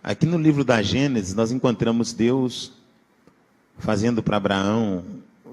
Aqui no livro da Gênesis, nós encontramos Deus fazendo para Abraão,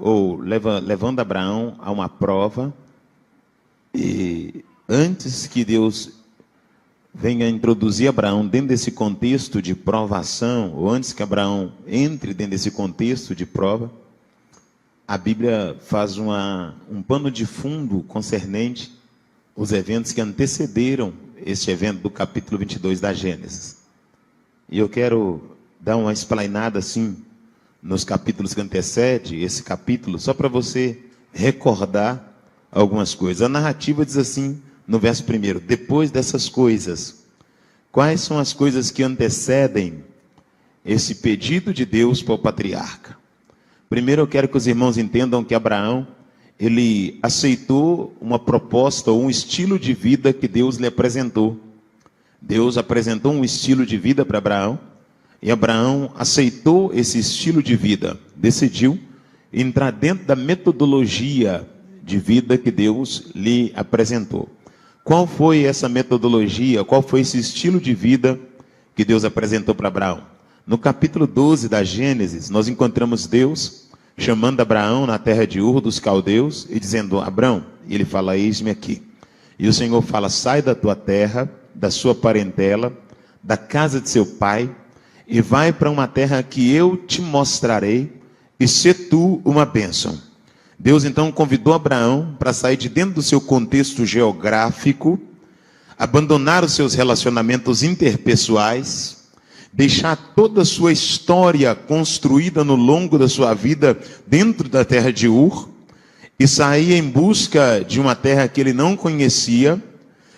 ou levando Abraão a uma prova. E antes que Deus venha introduzir Abraão dentro desse contexto de provação, ou antes que Abraão entre dentro desse contexto de prova, a Bíblia faz um pano de fundo concernente os eventos que antecederam este evento do capítulo 22 da Gênesis. E eu quero dar uma explainada assim nos capítulos que antecedem esse capítulo, só para você recordar algumas coisas. A narrativa diz assim, no verso 1, depois dessas coisas, quais são as coisas que antecedem esse pedido de Deus para o patriarca? Primeiro eu quero que os irmãos entendam que Abraão, ele aceitou uma proposta ou um estilo de vida que Deus lhe apresentou. Deus apresentou um estilo de vida para Abraão, e Abraão aceitou esse estilo de vida, decidiu entrar dentro da metodologia de vida que Deus lhe apresentou. Qual foi essa metodologia, qual foi esse estilo de vida que Deus apresentou para Abraão? No capítulo 12 da Gênesis, nós encontramos Deus chamando Abraão na terra de Ur dos Caldeus e dizendo, Abraão, e ele fala, eis-me aqui. E o Senhor fala, sai da tua terra, da sua parentela, da casa de seu pai, e vai para uma terra que eu te mostrarei, e sê tu uma bênção. Deus então convidou Abraão para sair de dentro do seu contexto geográfico, abandonar os seus relacionamentos interpessoais, deixar toda a sua história construída no longo da sua vida dentro da terra de Ur, e sair em busca de uma terra que ele não conhecia,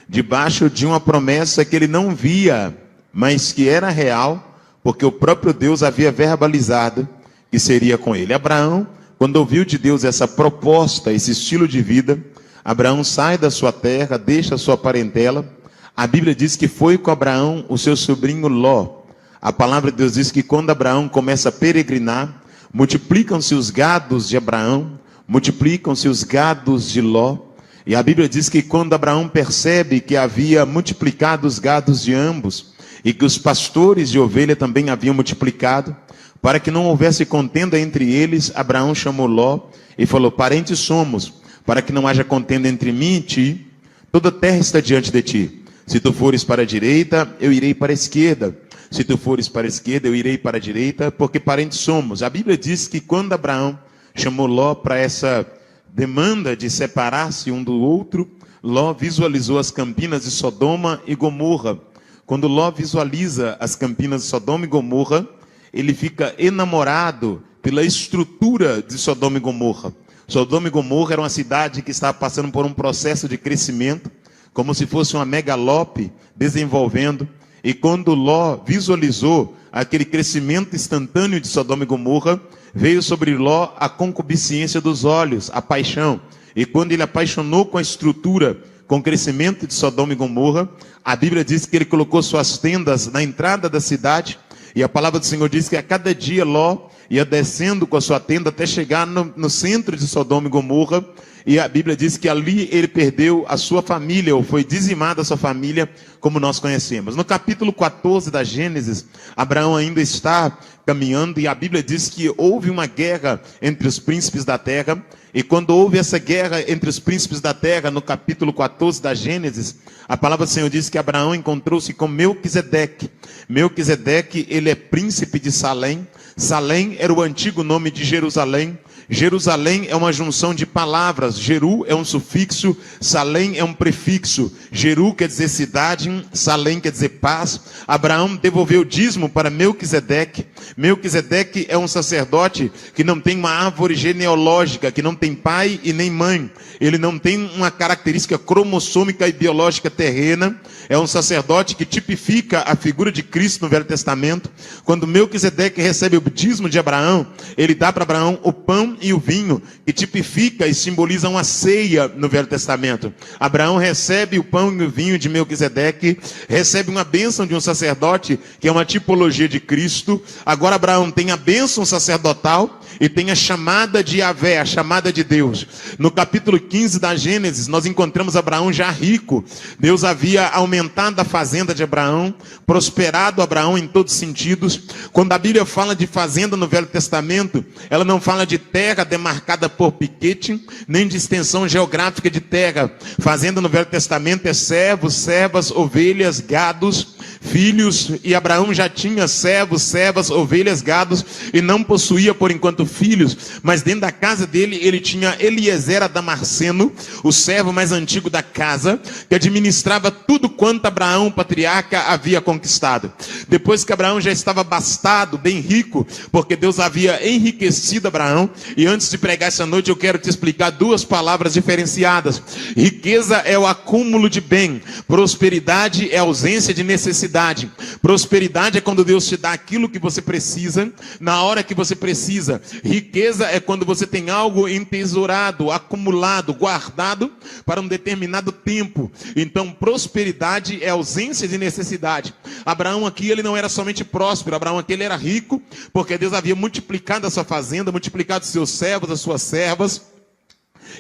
debaixo de uma promessa que ele não via, mas que era real, porque o próprio Deus havia verbalizado que seria com ele. Abraão, quando ouviu de Deus essa proposta, esse estilo de vida, Abraão sai da sua terra, deixa a sua parentela. A Bíblia diz que foi com Abraão o seu sobrinho Ló. A palavra de Deus diz que quando Abraão começa a peregrinar, multiplicam-se os gados de Abraão, multiplicam-se os gados de Ló. E a Bíblia diz que quando Abraão percebe que havia multiplicado os gados de ambos, e que os pastores de ovelha também haviam multiplicado, para que não houvesse contenda entre eles, Abraão chamou Ló e falou, parentes somos, para que não haja contenda entre mim e ti, toda a terra está diante de ti. Se tu fores para a direita, eu irei para a esquerda. Se tu fores para a esquerda, eu irei para a direita, porque parentes somos. A Bíblia diz que quando Abraão chamou Ló para essa demanda de separar-se um do outro, Ló visualizou as campinas de Sodoma e Gomorra. Quando Ló visualiza as campinas de Sodoma e Gomorra, ele fica enamorado pela estrutura de Sodoma e Gomorra. Sodoma e Gomorra era uma cidade que estava passando por um processo de crescimento, como se fosse uma megalópole desenvolvendo. E quando Ló visualizou aquele crescimento instantâneo de Sodoma e Gomorra, veio sobre Ló a concupiscência dos olhos, a paixão. E quando ele apaixonou com a estrutura, com o crescimento de Sodoma e Gomorra, a Bíblia diz que ele colocou suas tendas na entrada da cidade, e a palavra do Senhor diz que a cada dia Ló ia descendo com a sua tenda até chegar no centro de Sodoma e Gomorra, e a Bíblia diz que ali ele perdeu a sua família, ou foi dizimada a sua família, como nós conhecemos. No capítulo 14 da Gênesis, Abraão ainda está caminhando, e a Bíblia diz que houve uma guerra entre os príncipes da terra, e quando houve essa guerra entre os príncipes da terra, no capítulo 14 da Gênesis, a palavra do Senhor diz que Abraão encontrou-se com Melquisedeque. Melquisedeque, ele é príncipe de Salém. Salém era o antigo nome de Jerusalém. Jerusalém é uma junção de palavras. Jeru é um sufixo, Salém é um prefixo. Jeru quer dizer cidade, Salém quer dizer paz. Abraão devolveu o dízimo para Melquisedeque. Melquisedeque é um sacerdote que não tem uma árvore genealógica, que não tem pai e nem mãe. Ele não tem uma característica cromossômica e biológica terrena. É um sacerdote que tipifica a figura de Cristo no Velho Testamento. Quando Melquisedeque recebe o dízimo de Abraão, ele dá para Abraão o pão e o vinho, que tipifica e simboliza uma ceia no Velho Testamento. Abraão recebe o pão e o vinho de Melquisedeque, recebe uma bênção de um sacerdote, que é uma tipologia de Cristo. Agora Abraão tem a bênção sacerdotal e tem a chamada de Yahvé, a chamada de Deus. No capítulo 15 da Gênesis, nós encontramos Abraão já rico. Deus havia aumentado a fazenda de Abraão, prosperado Abraão em todos os sentidos. Quando a Bíblia fala de fazenda no Velho Testamento, ela não fala de terra demarcada por piquete, nem de extensão geográfica de terra. Fazenda no Velho Testamento é servos, servas, ovelhas, gados, filhos, e Abraão já tinha servos, servas, ovelhas, gados, e não possuía por enquanto filhos, mas dentro da casa dele ele tinha Eliezer Damasceno, o servo mais antigo da casa, que administrava tudo quanto Abraão, o patriarca, havia conquistado. Depois que Abraão já estava abastado, bem rico, porque Deus havia enriquecido Abraão, e antes de pregar essa noite eu quero te explicar duas palavras diferenciadas. Riqueza é o acúmulo de bem, prosperidade é a ausência de necessidade. Prosperidade é quando Deus te dá aquilo que você precisa, na hora que você precisa. Riqueza é quando você tem algo entesourado, acumulado, guardado para um determinado tempo. Então prosperidade é ausência de necessidade. Abraão aqui, ele não era somente próspero, Abraão aqui ele era rico, porque Deus havia multiplicado a sua fazenda, multiplicado os seus servos, as suas servas.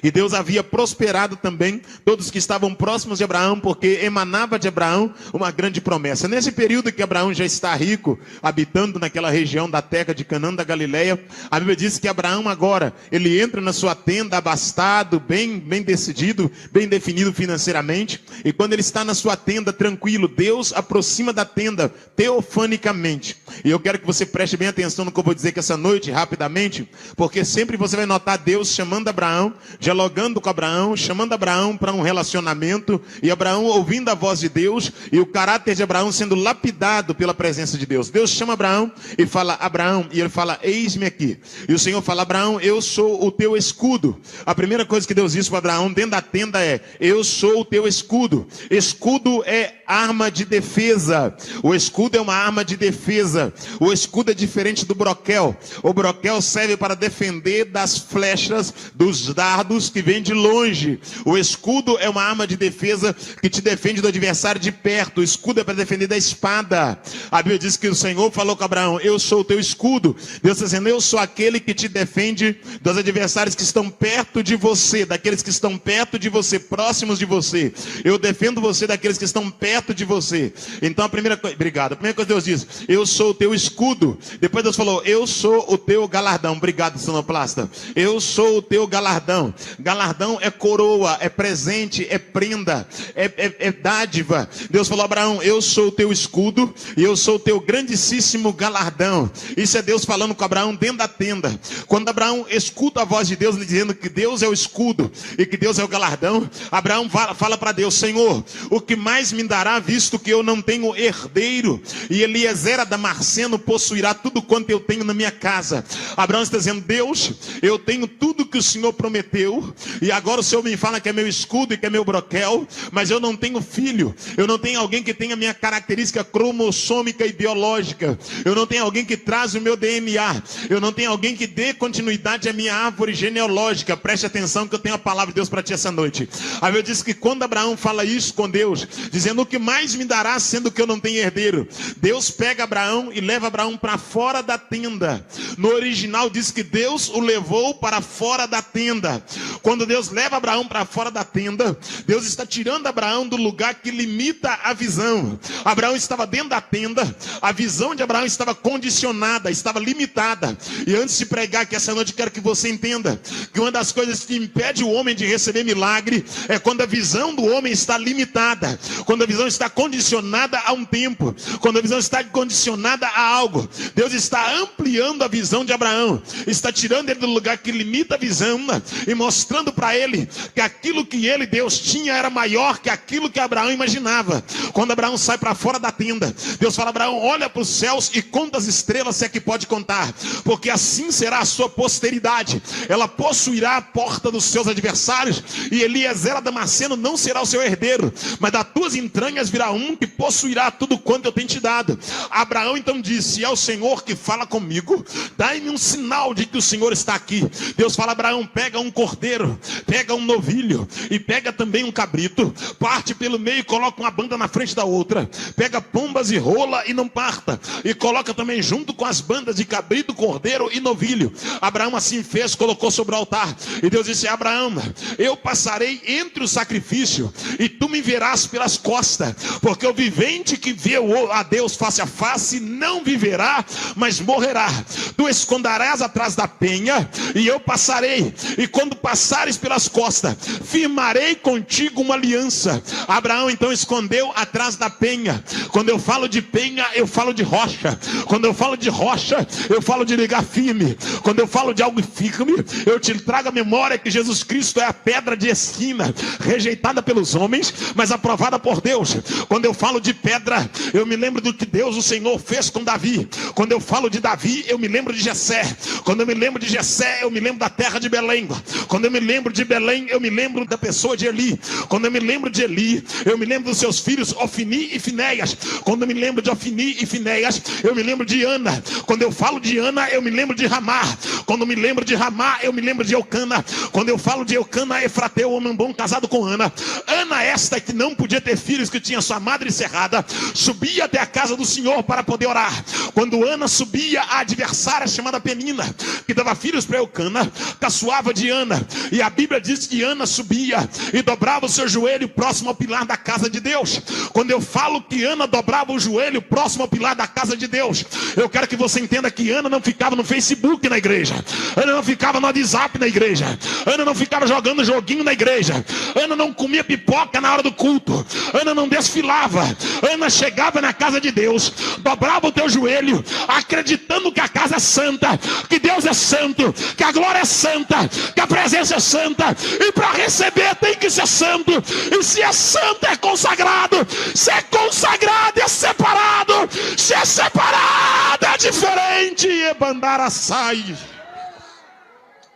E Deus havia prosperado também todos que estavam próximos de Abraão, porque emanava de Abraão uma grande promessa. Nesse período que Abraão já está rico, habitando naquela região da terra de Canaã da Galileia, a Bíblia diz que Abraão agora, ele entra na sua tenda abastado, bem decidido, bem definido financeiramente. E quando ele está na sua tenda tranquilo, Deus aproxima da tenda teofanicamente. E eu quero que você preste bem atenção no que eu vou dizer aqui essa noite, rapidamente, porque sempre você vai notar Deus chamando Abraão, dialogando com Abraão, chamando Abraão para um relacionamento, e Abraão ouvindo a voz de Deus, e o caráter de Abraão sendo lapidado pela presença de Deus. Deus chama Abraão e fala, Abraão, e ele fala, eis-me aqui. E o Senhor fala, Abraão, eu sou o teu escudo. A primeira coisa que Deus disse para Abraão dentro da tenda é, eu sou o teu escudo. Escudo é arma de defesa. O escudo é uma arma de defesa. O escudo é diferente do broquel. O broquel serve para defender das flechas, dos dardos que vêm de longe. O escudo é uma arma de defesa que te defende do adversário de perto. O escudo é para defender da espada. A Bíblia diz que o Senhor falou com Abraão, eu sou o teu escudo. Deus está dizendo, eu sou aquele que te defende dos adversários que estão perto de você, daqueles que estão perto de você, próximos de você. Eu defendo você daqueles que estão perto de você. Então a primeira coisa, obrigado. A primeira coisa que Deus diz, eu sou o teu escudo. Depois Deus falou, eu sou o teu galardão. Obrigado, sonoplasta. Eu sou o teu galardão. Galardão é coroa, é presente, é prenda, é dádiva. Deus falou, Abraão, eu sou o teu escudo e eu sou o teu grandíssimo galardão. Isso é Deus falando com Abraão dentro da tenda. Quando Abraão escuta a voz de Deus, lhe dizendo que Deus é o escudo e que Deus é o galardão, Abraão fala para Deus, Senhor, o que mais me dará, visto que eu não tenho herdeiro, e Eliezer Damasceno possuirá tudo quanto eu tenho na minha casa. Abraão está dizendo, Deus, eu tenho tudo que o Senhor prometeu, e agora o Senhor me fala que é meu escudo e que é meu broquel, mas eu não tenho filho, eu não tenho alguém que tenha a minha característica cromossômica e biológica, eu não tenho alguém que traz o meu DNA, eu não tenho alguém que dê continuidade à minha árvore genealógica. Preste atenção que eu tenho a palavra de Deus para ti essa noite. A Bíblia diz que quando Abraão fala isso com Deus, dizendo o que mais me dará, sendo que eu não tenho herdeiro, Deus pega Abraão e leva Abraão para fora da tenda. No original diz que Deus o levou para fora da tenda. Quando Deus leva Abraão para fora da tenda, Deus está tirando Abraão do lugar que limita a visão. Abraão estava dentro da tenda, a visão de Abraão estava condicionada, estava limitada. E antes de pregar aqui essa noite, quero que você entenda que uma das coisas que impede o homem de receber milagre é quando a visão do homem está limitada, quando a visão está condicionada a um tempo, quando a visão está condicionada a algo. Deus está ampliando a visão de Abraão, está tirando ele do lugar que limita a visão e mostrando para ele que aquilo que ele, Deus, tinha era maior que aquilo que Abraão imaginava. Quando Abraão sai para fora da tenda, Deus fala, Abraão, olha para os céus e conta as estrelas, se é que pode contar, porque assim será a sua posteridade, ela possuirá a porta dos seus adversários, e Eliezer Damasceno não será o seu herdeiro, mas das tuas entranhas virá um que possuirá tudo quanto eu tenho te dado. Abraão então então disse: é o Senhor que fala comigo, dai-me um sinal de que o Senhor está aqui. Deus fala: Abraão, pega um cordeiro, pega um novilho e pega também um cabrito, parte pelo meio e coloca uma banda na frente da outra, pega pombas e rola e não parta, e coloca também junto com as bandas de cabrito, cordeiro e novilho. Abraão assim fez, colocou sobre o altar. E Deus disse: Abraão, eu passarei entre o sacrifício e tu me verás pelas costas, porque o vivente que vê a Deus face a face não viverá, mas morrerá. Tu esconderás atrás da penha e eu passarei, e quando passares pelas costas, firmarei contigo uma aliança. Abraão então escondeu atrás da penha. Quando eu falo de penha, eu falo de rocha. Quando eu falo de rocha, eu falo de ligar firme. Quando eu falo de algo firme, eu te trago a memória que Jesus Cristo é a pedra de esquina, rejeitada pelos homens, mas aprovada por Deus. Quando eu falo de pedra, eu me lembro do que Deus, o Senhor, fez com Davi. Quando eu falo de Davi, eu me lembro de Jessé. Quando eu me lembro de Jessé, eu me lembro da terra de Belém. Quando eu me lembro de Belém, eu me lembro da pessoa de Eli. Quando eu me lembro de Eli, eu me lembro dos seus filhos Ofni e Finéias. Quando eu me lembro de Ofni e Finéias, eu me lembro de Ana. Quando eu falo de Ana, eu me lembro de Ramá. Quando eu me lembro de Ramá, eu me lembro de Eucana. Quando eu falo de Eucana, Efrateu, homem bom casado com Ana. Ana esta que não podia ter filhos, que tinha sua madre cerrada, subia até a casa do Senhor para poder orar. Quando Ana subia, a adversária chamada Penina, que dava filhos para Eucana, caçoava de Ana. E a Bíblia diz que Ana subia e dobrava o seu joelho próximo ao pilar da casa de Deus. Quando eu falo que Ana dobrava o joelho próximo ao pilar da casa de Deus, eu quero que você entenda que Ana não ficava no Facebook na igreja, Ana não ficava no WhatsApp na igreja, Ana não ficava jogando joguinho na igreja, Ana não comia pipoca na hora do culto, Ana não desfilava. Ana chegava na casa de Deus, dobrava o teu joelho, acreditando que a casa é santa, que Deus é santo, que a glória é santa, que a presença é santa, e para receber tem que ser santo. E se é santo é consagrado, se é consagrado é separado, se é separado é diferente. E mandar a sai,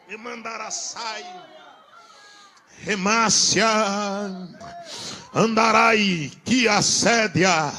e mandar a sai, remácia, andarai que assédia.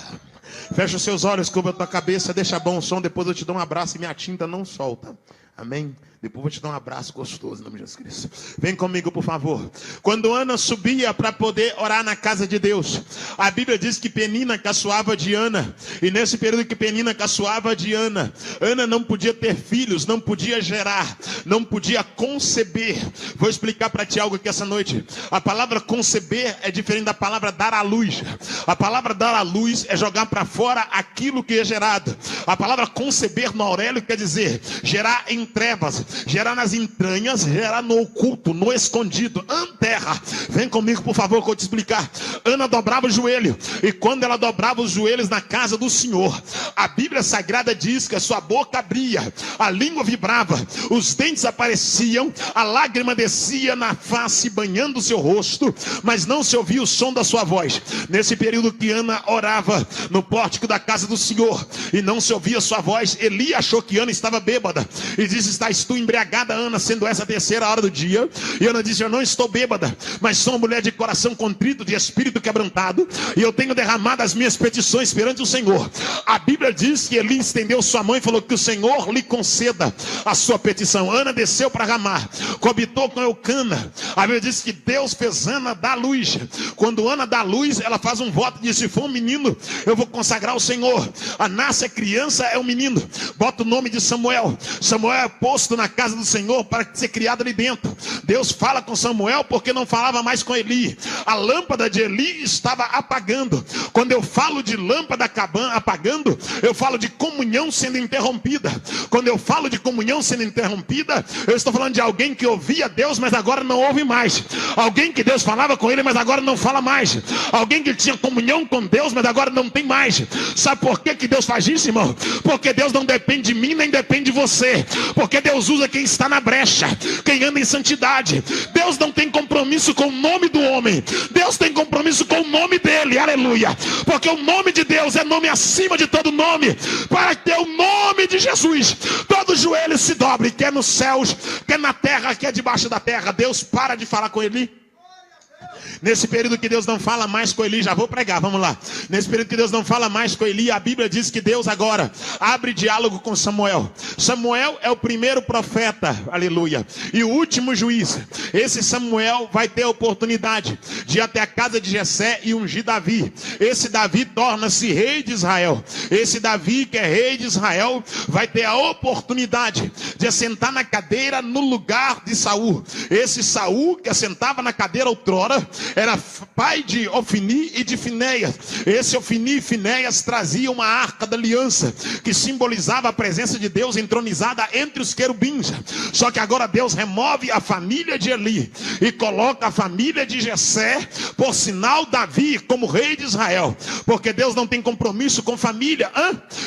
Fecha os seus olhos, cubra a tua cabeça, deixa bom o som, depois eu te dou um abraço e minha tinta não solta. Amém? Depois eu vou te dar um abraço gostoso em nome de Jesus Cristo. Vem comigo, por favor. Quando Ana subia para poder orar na casa de Deus, a Bíblia diz que Penina caçoava de Ana. E nesse período que Penina caçoava de Ana, Ana não podia ter filhos, não podia gerar, não podia conceber. Vou explicar para ti algo aqui essa noite. A palavra conceber é diferente da palavra dar à luz. A palavra dar à luz é jogar para fora aquilo que é gerado. A palavra conceber no Aurélio quer dizer gerar em trevas, gerar nas entranhas, gerar no oculto, no escondido, terra. Vem comigo, por favor, que eu vou te explicar. Ana dobrava o joelho, e quando ela dobrava os joelhos na casa do Senhor, a Bíblia Sagrada diz que a sua boca abria, a língua vibrava, os dentes apareciam, a lágrima descia na face, banhando o seu rosto, mas não se ouvia o som da sua voz. Nesse período que Ana orava no pórtico da casa do Senhor, e não se ouvia sua voz, Eli achou que Ana estava bêbada, e disse: estás tu embriagada, Ana, sendo essa a terceira hora do dia? E Ana disse: eu não estou bêbada, mas sou uma mulher de coração contrito, de espírito quebrantado, e eu tenho derramado as minhas petições perante o Senhor. A Bíblia diz que Eli estendeu sua mão e falou que o Senhor lhe conceda a sua petição. Ana desceu para Ramá, coabitou com Eucana. A Bíblia diz que Deus fez Ana dar luz. Quando Ana dá luz, ela faz um voto, diz: se for um menino, eu vou consagrar ao Senhor. A nasce a criança, é um menino, bota o nome de Samuel. Samuel é posto na casa do Senhor para ser criado ali dentro. Deus fala com Samuel porque não falava mais com Eli. A lâmpada de Eli estava apagando. Quando eu falo de lâmpada apagando, eu falo de comunhão sendo interrompida. Quando eu falo de comunhão sendo interrompida, eu estou falando de alguém que ouvia Deus, mas agora não ouve mais. Alguém que Deus falava com ele, mas agora não fala mais. Alguém que tinha comunhão com Deus, mas agora não tem mais. Sabe por que Deus faz isso, irmão? Porque Deus não depende de mim, nem depende de você. Porque Deus usa quem está na brecha, quem anda em santidade. Deus não tem compromisso com o nome do homem, Deus tem compromisso com o nome dele, aleluia. Porque o nome de Deus é nome acima de todo nome, para que o nome de Jesus, todo joelho se dobre, quer nos céus, quer na terra, quer debaixo da terra. Deus para de falar com ele. Nesse período que Deus não fala mais com Eli, já vou pregar, vamos lá. Nesse período que Deus não fala mais com Eli, a Bíblia diz que Deus agora abre diálogo com Samuel. Samuel é o primeiro profeta, aleluia, e o último juiz. Esse Samuel vai ter a oportunidade de ir até a casa de Jessé e ungir Davi. Esse Davi torna-se rei de Israel. Esse Davi, que é rei de Israel, vai ter a oportunidade de assentar na cadeira no lugar de Saul. Esse Saul, que assentava na cadeira outrora, era pai de Ofni e de Finéias. Esse Ofni e Finéias traziam uma arca da aliança, que simbolizava a presença de Deus entronizada entre os querubins. Só que agora Deus remove a família de Eli e coloca a família de Jessé, por sinal Davi como rei de Israel, porque Deus não tem compromisso com família.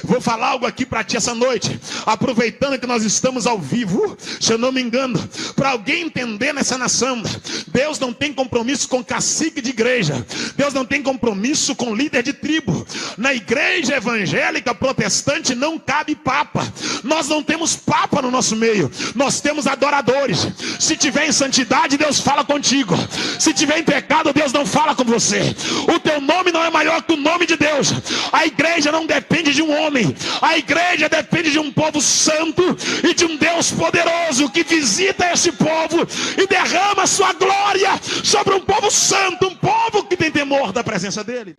Vou falar algo aqui para ti essa noite, aproveitando que nós estamos ao vivo, se eu não me engano, para alguém entender nessa nação, Deus não tem compromisso com cacique de igreja, Deus não tem compromisso com líder de tribo. Na igreja evangélica protestante não cabe papa. Nós não temos papa no nosso meio, nós temos adoradores. Se tiver em santidade, Deus fala contigo. Se tiver em pecado, Deus não fala com você. O teu nome não é maior que o nome de Deus. A igreja não depende de um homem, a igreja depende de um povo santo e de um Deus poderoso que visita esse povo e derrama sua glória sobre um povo santo, um povo que tem temor da presença dele.